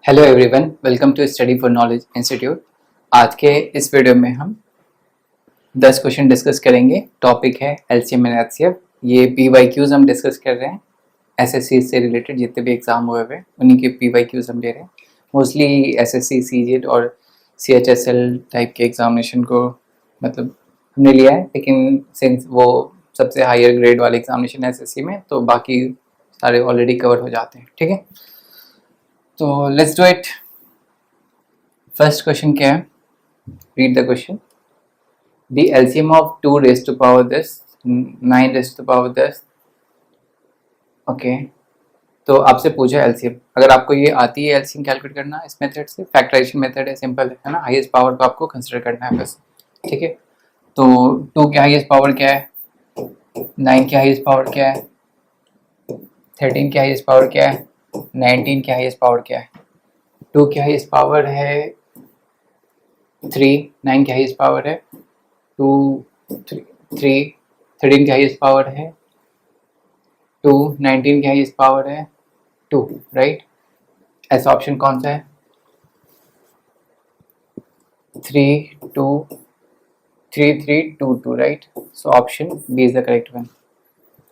Hello everyone, welcome to study for knowledge institute. आज के इस वीडियो में हम 10 क्वेश्चन डिस्कस करेंगे। टॉपिक है एलसीएम एंड एचसीएफ। ये पीवाईक्यूज हम डिस्कस कर रहे हैं। एसएससी से रिलेटेड जितने भी एग्जाम हुए हुए उन्हीं के पीवाईक्यूज हम ले रहे हैं। मोस्टली एसएससी, सीजीएल और सीएचएसएल टाइप के एग्जामिनेशन को मतलब हमने लिया है, लेकिन सिंस वो सबसे हायर ग्रेड वाले एग्जामिनेशन है एसएससी में, तो बाकी सारे ऑलरेडी कवर हो जाते हैं। ठीक है, तो let's do it. First question क्या है? Read the question. The LCM of 2 raised to power this 9 raised to power this। Okay, तो आपसे पूछा एलसीएम। अगर आपको ये आती है एलसीएम कैलकुलेट करना इस मेथड से, फैक्टराइजेशन मेथड है, सिंपल है ना। हाईएस्ट पावर को आपको कंसीडर करना है बस। ठीक है, तो 2 की हाईएस्ट पावर क्या है, 9 की हाईएस्ट पावर क्या है, 13 की हाईएस्ट पावर क्या है, 19 की हाईएस्ट पावर क्या है। 2 की हाईएस्ट पावर है 3, 9 की हाईएस्ट पावर है 2, 3, 13 की हाईएस्ट पावर है 2, 19 की हाईएस्ट पावर है 2, राइट। ऐसा ऑप्शन कौन सा है? 3, 2, 3, 3, 2, 2, right. So option B is the correct one.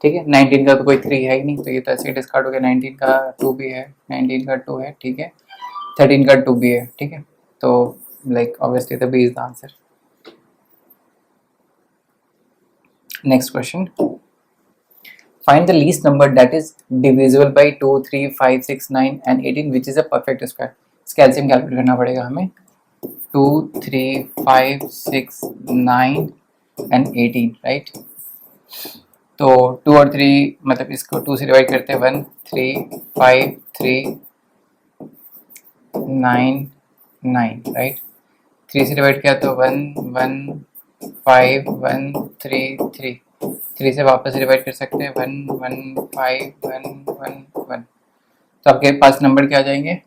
ठीक है, 19 का तो कोई 3 है ही नहीं, तो ये तो ऐसे डिस्कार्ड हो गया। 19 का 2 भी है, 19 का 2 है, ठीक है। 13 का 2 भी है, ठीक है। तो like obviously the B is the answer. Next question. Find the least number that is divisible by 2, 3, 5, 6, 9 and 18 which is a perfect square. इसका एलसीएम कैलकुलेट करना पड़ेगा हमें। 2, 3, 5, 6, 9 and 18, राइट। तो 2 और 3 मतलब इसको 2 से डिवाइड करते हैं 1, 3, 5, 3, 9, 9, राइट। 3 से डिवाइड किया तो 1, 1, 5, 1, 3, 3। 3 से वापस डिवाइड कर सकते हैं 1, 1, 5, 1, 1, 1। तो आपके पास नंबर क्या आ जाएंगे,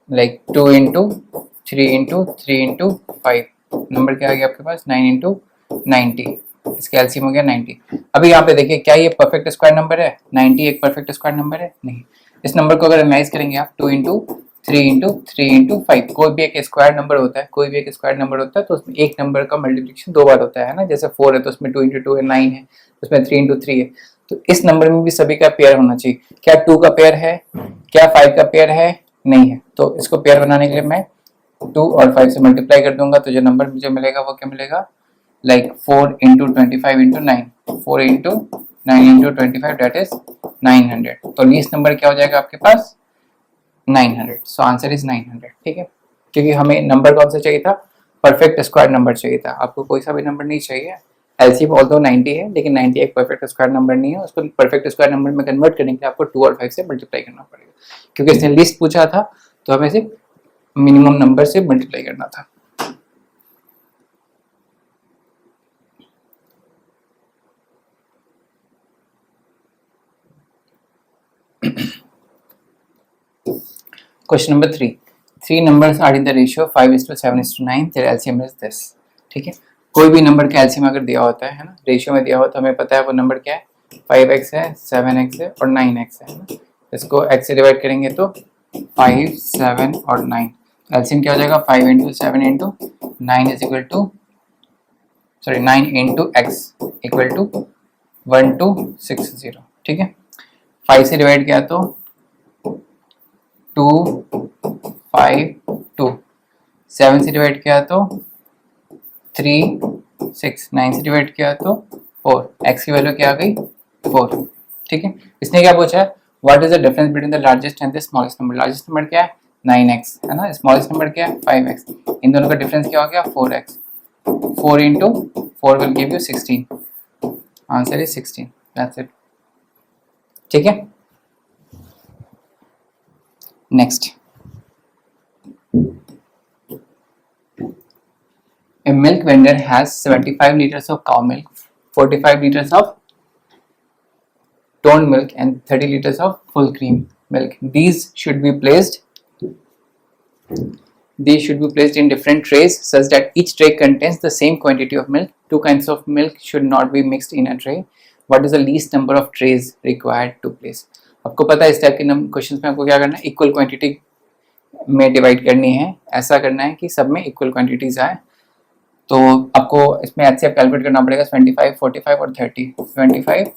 like 2 into 3 into 3 into 5। Number क्या आ गया आपके पास, 9 इंटू 90। इसका एलसीएम हो गया 90। अभी यहाँ पे देखिए, क्या ये परफेक्ट स्क्वायर नंबर है? 90 एक परफेक्ट स्क्वायर नंबर है? नहीं। इस नंबर को अगर एनालाइज करेंगे आप, 2 इंटू 3 इंटू 3 इंटू 5, कोई भी एक स्क्वायर नंबर होता है, कोई भी एक स्क्वायर नंबर होता है तो उसमें एक नंबर का मल्टीप्लिकेशन 2 बार होता है ना। जैसे 4 है तो उसमें 2 इंटू 2 है, 9 है उसमें 3 इंटू 3 है। तो इस नंबर में भी सभी का पेयर होना चाहिए। क्या 2 का पेयर है? क्या 5 का पेयर है? नहीं है। तो इसको पेयर बनाने के लिए मैं 2 और 5 से मल्टीप्लाई कर दूंगा, तो जो नंबर मुझे मिलेगा वो क्या मिलेगा, like 4 into 25 into 9, 4 into 9 into 25 that is 900। तो लीस्ट नंबर क्या हो जाएगा आपके पास, 900। So answer is 900। ठीक है, क्योंकि हमें नंबर कौन सा चाहिए था, परफेक्ट स्क्वायर नंबर चाहिए था। आपको कोई सा भी नंबर नहीं चाहिए। एलसीएम ऑल्दो 90 है, लेकिन 90 एक परफेक्ट स्क्वायर नंबर नहीं है। उसको परफेक्ट स्क्वायर नंबर में कन्वर्ट करने के लिए आपको 2 और 5 से मल्टीप्लाई करना पड़ेगा, क्योंकि इसने लिस्ट पूछा था तो हमें सिर्फ मिनिमम नंबर से मल्टीप्लाई करना था। Question number 3. 3 numbers are in the ratio 5:7:9. Their LCM is this. ठीक है, कोई भी नंबर का एलसीएम अगर दिया होता है ना, रेशियो में दिया हो, तो हमें पता है वो नंबर क्या है, 5x है, 7x है और 9x है ना। इसको x से डिवाइड करेंगे तो 5, 7 और 9। एलसीएम क्या हो जाएगा, 5 into 7 into 9 is equal to, sorry 9 into x equal to 1260। ठीक है, 5 से डिवाइड किया तो 2, 5, 2। 7 से डिवाइड किया तो 3, 6। 9 से डिवाइड किया तो 4। x की वैल्यू क्या आ गई, 4। ठीक है, इसने क्या पूछा है, what is the difference between the largest and the smallest number. Largest number क्या है, 9x है ना, स्मॉलेस्ट नंबर क्या है, 5x। इन दोनों का डिफरेंस क्या हो गया, 4x। 4 into 4 will give you 16। Answer is 16, that's it. ठीक है, next. A milk vendor has 75 liters of cow milk, 45 liters of toned milk and 30 liters of full cream milk. These should be placed in different trays such that each tray contains the same quantity of milk. Two kinds of milk should not be mixed in a tray. What is the least number of trays required to place? आपको पता है इस type के questions में आपको क्या करना है, इक्वल क्वांटिटी में डिवाइड करनी है, ऐसा करना है कि सब में इक्वल क्वांटिटीज आए। तो आपको इसमें HCF कैलकुलेट करना पड़ेगा 25, 45 और 30। 25,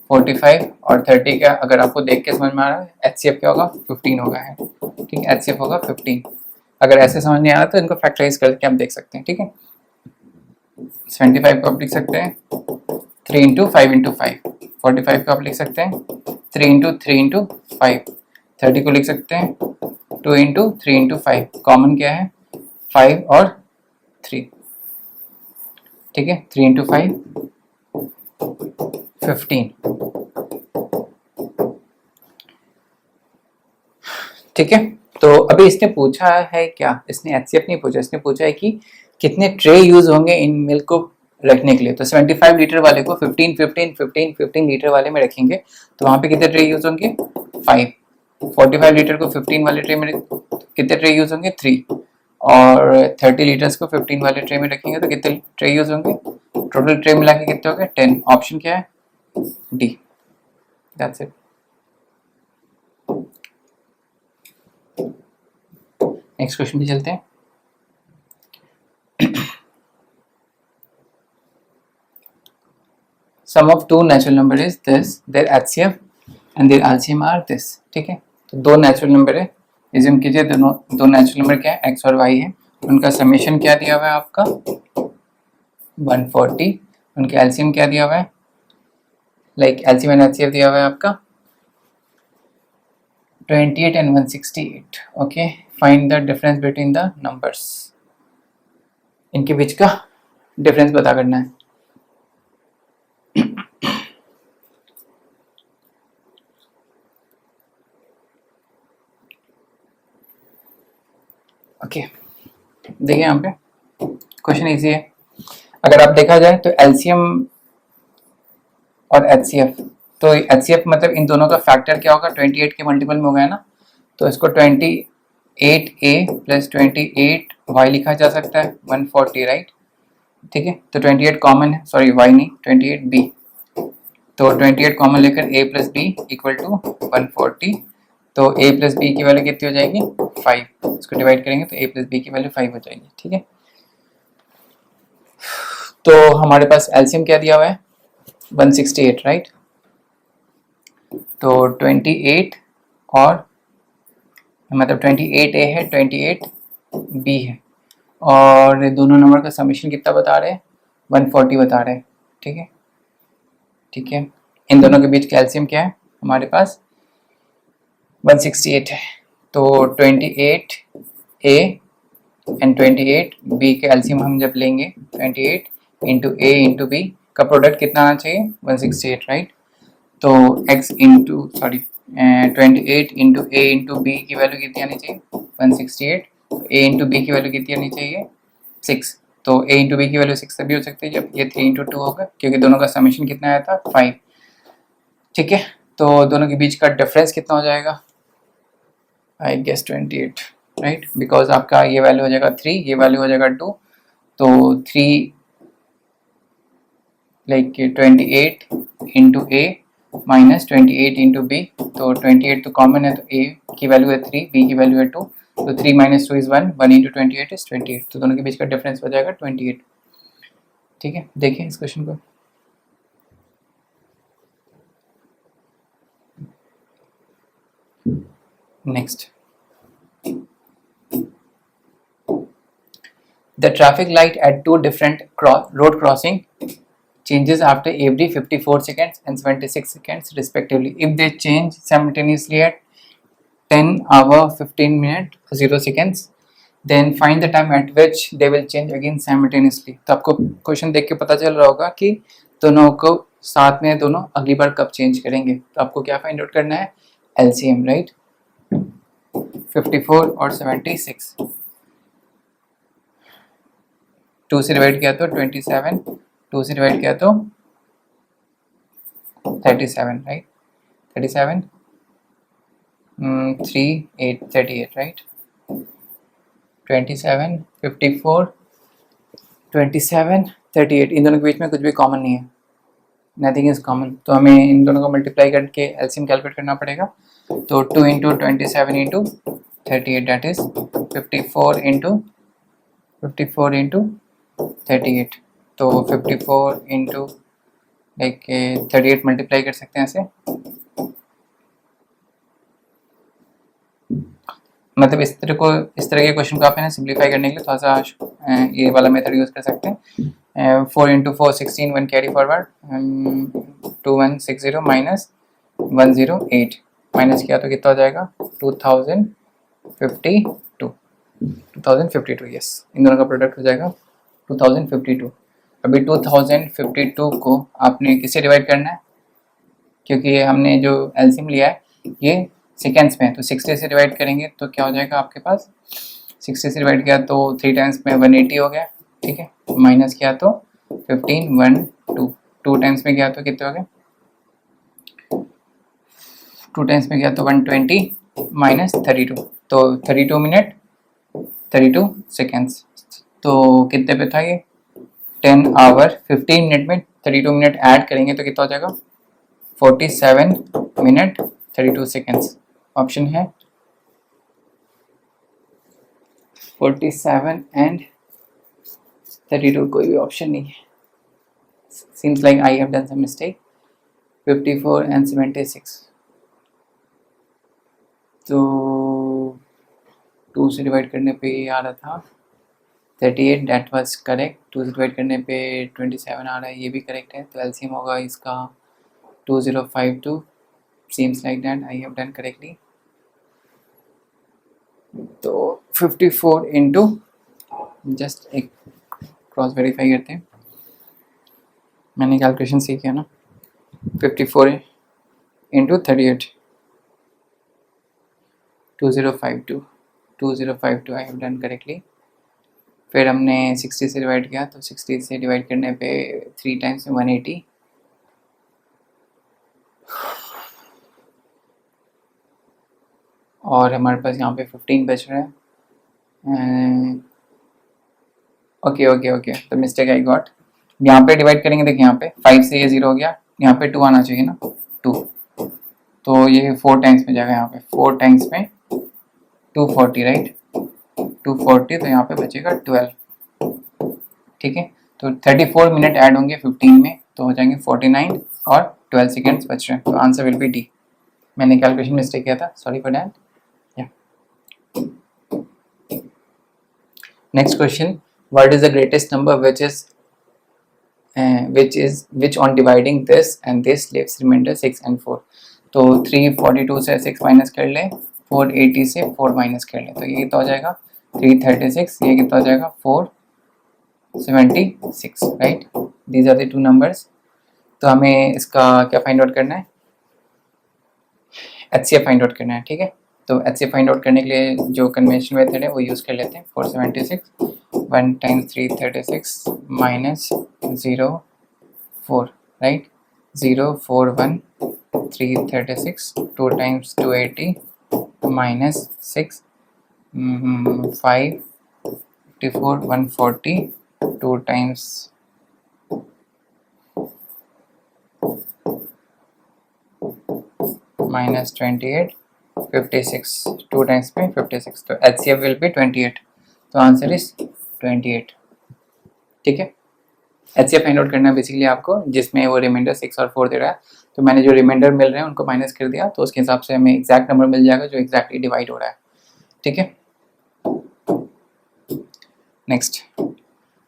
45 और 30 का अगर आपको देख के समझ में आ रहा है, HCF क्या होगा 15 होगा है, ठीक है, HCF होगा 15। अगर ऐसे समझ नहीं आ रहा तो इनको फैक्टराइज करके आप देख सकते हैं, ठीक है। 75 को आप लिख सकते हैं 3 इंटू 5 इंटू 5, 45 को आप लिख सकते हैं 3 इंटू 3 इंटू 5, 30 को लिख सकते हैं 2 इंटू 3 इंटू 5, कॉमन क्या है 5 और 3, ठीक है, 3 इंटू 5 15, ठीक है। तो अभी इसने पूछा है क्या, इसने HCF नहीं पूछा, इसने पूछा है कि कितने ट्रे यूज होंगे इन मिल्क को रखने के लिए। तो 75 लीटर वाले को 15 15 15 15 लीटर वाले में रखेंगे तो वहां पे कितने ट्रे यूज होंगे 5। 45 लीटर को 15 वाले ट्रे में कितने ट्रे यूज होंगे 3, और 30 लीटर्स को 15 वाले ट्रे में रखेंगे तो कितने ट्रे यूज होंगे, टोटल ट्रे मिला के कितने हो गए 10। ऑप्शन क्या है D, that's it. Next question पे चलते हैं। Sum of two natural number is this, their HCF and their LCM are this, ठीक है। तो दो नेचुरल नंबर है, एज्यूम कीजिए दोनों दो नेचुरल नंबर क्या है x और y है, उनका समेशन क्या दिया हुआ है आपका 140, उनके LCM क्या दिया हुआ है, लाइक LCM एंड HCF दिया हुआ है आपका 28 and 168, okay. Find the difference between the numbers, इनके बीच का डिफरेंस पता करना है। ओके देखिए यहाँ पे क्वेश्चन इजी है। अगर आप देखा जाए तो LCM और HCF, तो HCF मतलब इन दोनों का फैक्टर क्या होगा 28 के मल्टीपल में होगा, है ना। तो इसको 28A प्लस 28Y लिखा जा सकता है 140, राइट, ठीक है। तो 28 कॉमन है, सॉरी Y नहीं 28B, तो 28 कॉमन लेकर A plus B equal to 140, तो A प्लस B की वैल्यू कितनी हो जाएगी 5, इसको डिवाइड करेंगे तो A प्लस B की वैल्यू 5 हो जाएगी, ठीक है। तो हमारे पास LCM क्या दिया हुआ है 168, राइट। तो 28 और मतलब 28A है 28B है, और दोनों नंबर का समेशन कितना बता रहे हैं 140 बता रहे हैं, ठीक है, ठीक है। इन दोनों के बीच कैल्शियम क्या है हमारे पास 168 है, तो 28A एंड 28B के एलसीएम हम जब लेंगे 28 इंटू A इंटू B का प्रोडक्ट कितना आना चाहिए 168, राइट। तो x into sorry 28 into A into B की वैल्यू कितनी आनी चाहिए 168, तो A इंटू B की वैल्यू कितनी आनी चाहिए 6, तो A इंटू B की वैल्यू 6 तभी हो सकती है जब ये 3 इंटू 2 होगा, क्योंकि दोनों का समेशन कितना आया था 5, ठीक है। तो दोनों के बीच का डिफरेंस कितना हो जाएगा आई गेस 28, राइट, बिकॉज आपका ये वैल्यू हो जाएगा 3, ये वैल्यू हो जाएगा 2, तो 3 like 28 into A minus 28 into B, तो 28 तो कॉमन है, तो A की वैल्यू है 3, B की वैल्यू है 2, तो 3 माइनस 2 इज 1, 1 इंटू 28 इज 28, तो दोनों के बीच का डिफरेंस हो जाएगा 28, ठीक है। देखिए इस क्वेश्चन को, next, the traffic light at two different road crossing changes after every 54 seconds and 76 seconds respectively. If they change simultaneously at 10 hour 15 minute 0 seconds, then find the time at which they will change again simultaneously. तो आपको question देख के पता चल रहा होगा कि दोनों को साथ में दोनों अगली बार कब चेंज करेंगे। तो आपको क्या फाइंड आउट करना है LCM, राइट, 54 और 76, 2 से डिवाइड किया तो 27, 2 से डिवाइड किया तो 37, राइट, 37 3 8 38, राइट, 27 54 27 38, इन दोनों के बीच में कुछ भी कॉमन नहीं है, नथिंग इज कॉमन, तो हमें इन दोनों को मल्टीप्लाई करके एलसीएम कैलकुलेट करना पड़ेगा। तो 2 into 27 into 38 that is 54 into 38. तो 54 into लाइक 38 मल्टीप्लाई कर सकते हैं ऐसे, मतलब इस तरह के क्वेश्चन को आप है ना सिंप्लीफाई करने के लिए थोड़ा सा ये वाला मेथड यूज कर सकते हैं. 4 into 4 16, 1 carry forward, 2160 minus 108 minus किया तो कितना हो जाएगा 2052 यस, इन दोनों का प्रोडक्ट हो जाएगा 2052. अभी 2052 को आपने किससे डिवाइड करना है, क्योंकि हमने जो एलसीएम लिया है ये सेकेंड्स में है, तो 60 से डिवाइड करेंगे तो क्या हो जाएगा आपके पास, 60 से डिवाइड किया तो 3 टाइम्स में 180 हो गया, ठीक है, माइनस किया तो 15 1 2, 2 टाइम्स में गया तो कितने हो गए, 2 टाइम्स में गया तो 120 माइनस 32, तो 32 मिनट 32 सेकेंड्स, तो कितने पे था ये 10 आवर 15 मिनट में 32 मिनट ऐड करेंगे तो कितना हो जाएगा 47 मिनट 32 सेकेंड्स. ऑप्शन है 47 एंड 32, कोई भी ऑप्शन नहीं है. Seems like I have done some mistake. 54 and 76, तो 2 से डिवाइड करने पे ये आ रहा था 38, दैट वाज करेक्ट. 2 से डिवाइड करने पे 27 आ रहा है, ये भी करेक्ट है. तो एलसीएम होगा इसका 2052. Seems like that I have done correctly. तो 54 इंटू, जस्ट एक क्रॉस वेरीफाई करते हैं, मैंने कैलकुलेशन सीखी है ना, 54 into 38 2052 I have done correctly. फिर हमने 60 से डिवाइड किया तो 60 से डिवाइड करने पे 3 टाइम्स में 180, और हमारे पास यहाँ पे 15 बच रहा है. ओके तो मिस्टेक आई गॉट. यहाँ पे डिवाइड करेंगे, देखिए यहाँ पे 5 से ये 0 हो गया, यहाँ पे 2 आना चाहिए ना, 2, तो ये 4 टाइम्स में जाएगा, यहाँ पे 4 टाइम्स में 240 राइट, 240, तो यहाँ पे बचेगा 12, ठीक है. तो 34 मिनट ऐड होंगे 15 में, तो हो जाएंगे 49 और 12 सेकेंड्स बच रहे हैं. तो आंसर विल बी डी. मैंने कैलकुलेशन मिस्टेक किया था, sorry for that. Next question, what is the greatest number which on dividing this and this leaves remainder 6 and 4. तो 342 से 6 माइनस कर ले, 480 से 4 माइनस कर ले, तो ये कितना हो जाएगा 336, ये कितना हो जाएगा 476 right. These are the 2 numbers. तो हमें इसका क्या फाइंड आउट करना है, HCF फाइंड आउट करना है, ठीक है. तो HCF फाइंड आउट करने के लिए जो कन्वेंशन मेथड है वो यूज़ कर लेते हैं. 476 1 times 336 minus 0 4 right, 0 4 1 336, 2 times 280 minus 6 5 54 140, 2 times minus 28 56, 2 times में 56, तो HCF विल बी 28. तो आंसर इज 28, ठीक है. HCF फाइंड आउट करना है बेसिकली आपको, जिसमें वो रिमाइंडर 6 और 4 दे रहा है, तो मैंने जो रिमाइंडर मिल रहे हैं उनको माइनस कर दिया, तो उसके हिसाब से हमें एग्जैक्ट नंबर मिल जाएगा जो एग्जैक्टली डिवाइड हो रहा है, ठीक है. Next,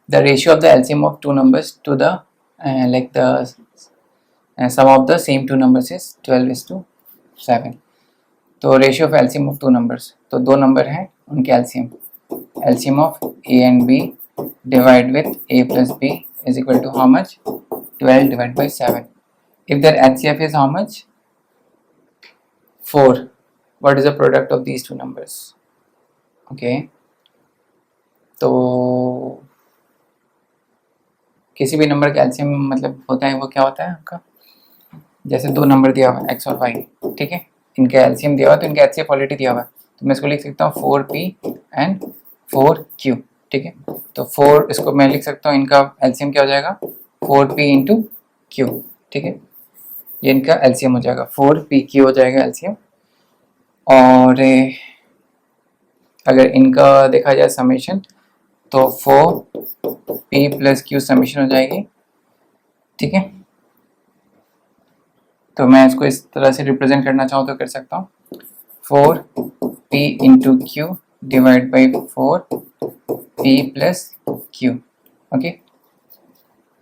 the ratio of the LCM of 2 numbers to the like the sum of the same 2 numbers is 12:7. तो ratio of LCM of 2 numbers, तो 2 नंबर हैं उनके LCM of A and B divide with a plus b is equal to how much, 12 divided by 7. If their HCF is how much, 4, what is the product of these 2 numbers? Okay, तो किसी भी number का LCM मतलब होता है वो क्या होता है आपका, जैसे 2 नंबर दिया हुआ है x और y, ठीक है, इनका एलसीएम दिया हुआ है तो इनका HCF ऑलरेडी दिया हुआ है, तो मैं इसको लिख सकता हूँ 4p एंड 4q, ठीक है. तो 4 इसको मैं लिख सकता हूँ, इनका एलसीएम क्या हो जाएगा 4p इंटू q, ठीक है, ये इनका एलसीएम हो जाएगा 4pq हो जाएगा एलसीएम. और अगर इनका देखा जाए समेशन तो 4p प्लस क्यू समेशन हो जाएगी, ठीक है। तो मैं इसको इस तरह से रिप्रेजेंट करना चाहूँ तो कर सकता हूँ, 4p into Q divide by 4p plus Q, okay,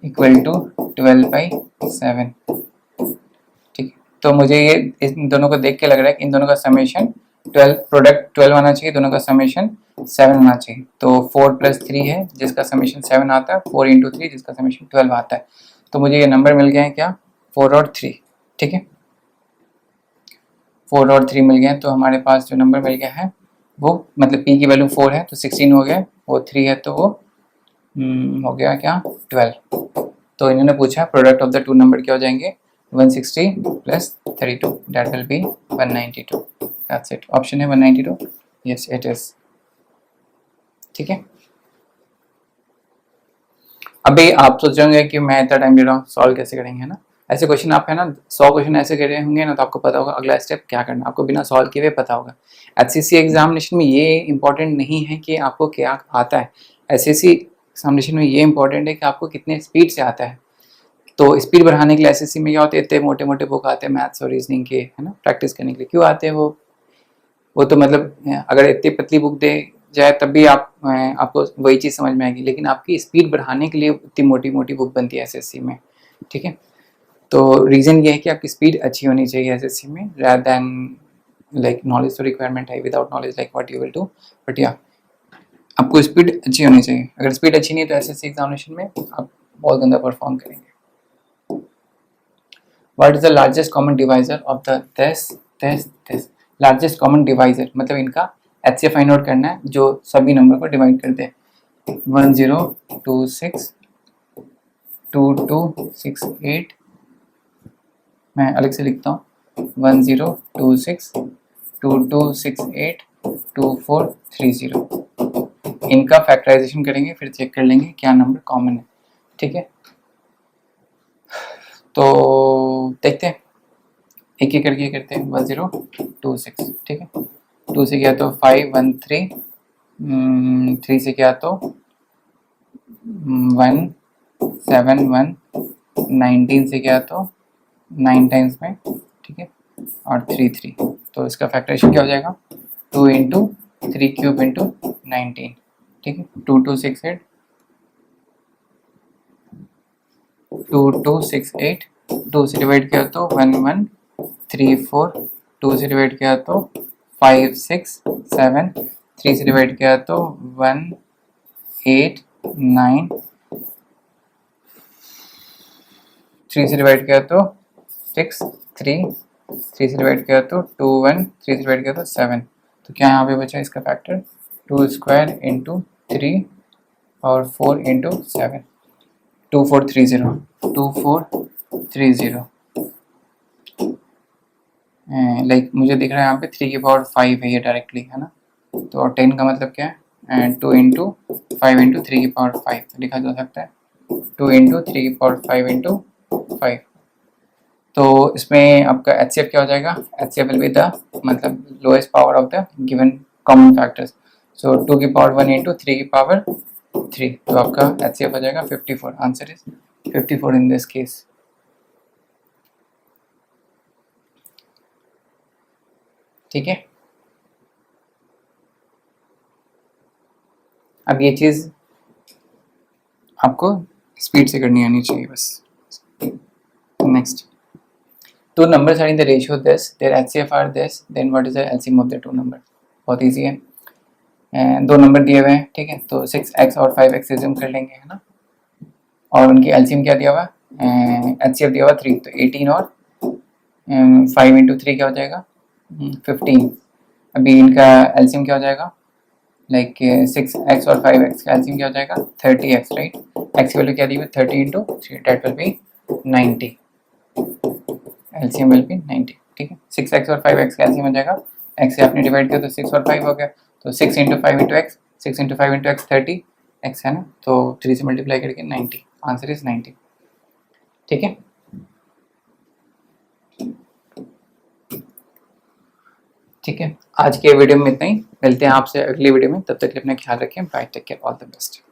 equal to 12/7, ठीक है। तो मुझे ये इन दोनों को देख के लग रहा है कि इन दोनों का समेशन 12, प्रोडक्ट 12 आना चाहिए, दोनों का समेशन 7 आना चाहिए। तो 4 + 3 है जिसका समेशन 7 आता है, 4 × 3 जिसका समेशन 12 आता है। तो मुझे ये नंबर मिल गए हैं क्या, 4 और 3, ठीक है। 4 और 3 मिल गए हैं, तो हमारे पास जो नंबर मिल गया है वो, मतलब p की वैल्यू 4 है तो 16 हो गया, वो 3 है तो वो हो गया क्या 12। तो इन्होंने पूछा product of the two number क्या हो जाएंगे, 160 + 32, that will be 192, that's it. Option है 192, यस इट इज, ठीक है। अभी आप सोच रहे होंगे कि मैं इतना टाइम दे रहा हूँ, सॉल्व कैसे करेंगे, है ना। ऐसे क्वेश्चन आप है ना 100 क्वेश्चन ऐसे कर रहे होंगे ना, तो आपको पता होगा अगला स्टेप क्या करना, आपको बिना सॉल्व किए हुए पता होगा। एचसीसी एग्जामिनेशन में ये इंपॉर्टेंट नहीं है कि आपको क्या आता है, एसएससी एग्जामिनेशन में ये इंपॉर्टेंट है कि आपको कितने स्पीड से आता है। तो स्पीड बढ़ाने के लिए एसएससी में क्या होते हैं, इतने मोटे मोटे बुक आते हैं मैथ्स और रीजनिंग के, है ना, प्रैक्टिस करने के लिए क्यों आते हैं वो तो मतलब अगर इतनी पतली बुक दे जाए तब भी आपको वही चीज़ समझ में आएगी, लेकिन आपकी स्पीड बढ़ाने के लिए इतनी मोटी मोटी बुक बनती है एसएससी में, ठीक है। तो रीज़न ये है कि आपकी स्पीड अच्छी होनी चाहिए एसएससी में, rather than लाइक नॉलेज तो रिक्वायरमेंट है, without knowledge like what you will do, but या आपको स्पीड अच्छी होनी चाहिए। अगर स्पीड अच्छी नहीं है तो एसएससी एग्जामिनेशन में आप बहुत गंदा परफॉर्म करेंगे। What is the largest common divisor of the this largest common divisor, मतलब इनका HCF फाइंड आउट करना है जो सभी नंबर को डिवाइड करते हैं। 1026 2268, मैं अलग से लिखता हूँ, 1026 2268 2430। इनका फैक्टराइजेशन करेंगे, फिर चेक कर लेंगे क्या नंबर कॉमन है, ठीक है। तो देखते हैं, एक एक करके करते हैं। 1026, ठीक है, 2 से गया तो 513, 3 से गया तो 171, 19 से गया तो 9 टाइम्स में, ठीक है, और 3 तो इसका फैक्टराइजेशन क्या हो जाएगा, 2 × 3³ × 19, ठीक है, 2268 2268, 2 से डिवाइड किया तो 1134, 2 से डिवाइड किया तो 567, 3 से डिवाइड किया तो 189, 3 से डिवाइड किया तो 6, 3 से डिवाइड किया तो 21, 3 से डिवाइड किया तो 7। तो क्या यहाँ पे बचा इसका फैक्टर, 2² × 3 और 4 × 7, 2430 लाइक मुझे दिख रहा है यहाँ पे 3⁵ है ये डायरेक्टली, है ना। तो 10 का मतलब क्या है, 2 × 5 × 3⁵ लिखा जा सकता है, 2 × 3⁵ × 5। तो इसमें आपका HCF क्या हो जाएगा, HCF विल बी द मतलब lowest power of the given common factors, so 2 की पावर 1 × 3 की पावर 3, तो आपका HCF हो जाएगा 54, answer is 54 in this case, ठीक है। अब ये चीज़ आपको स्पीड से करनी आनी चाहिए बस। Next, two numbers are in the ratio this, their HCF are this, then what is the LCM of the two number, बहुत ईजी है। दो नंबर दिए हुए हैं, ठीक है, तो 6x और 5x एज्यूम कर लेंगे, है ना, और उनकी LCM क्या दिया हुआ है, HCF दिया हुआ 3, तो 18 और 5 × 3 क्या हो जाएगा 15। अभी इनका LCM क्या हो जाएगा, लाइक 6x और 5x का LCM क्या हो जाएगा 30x, राइट, x की वैल्यू क्या दी हुई 30 × 3, that will be 90, LCM will be 90, ठीक है। 6x और 5x का LCM हो जाएगा, x से आपने डिवाइड किया तो 6 और 5 हो गया, तो 6 × 5 × x, 6 × 5 × x 30, x है ना, तो 3 से मल्टीप्लाई करके 90, आंसर इज 90, ठीक है। ठीक है, आज के वीडियो में इतना ही, मिलते हैं आपसे अगली वीडियो में, तब तक के लिए अपना ख्याल रखें, bye, take care, all the best.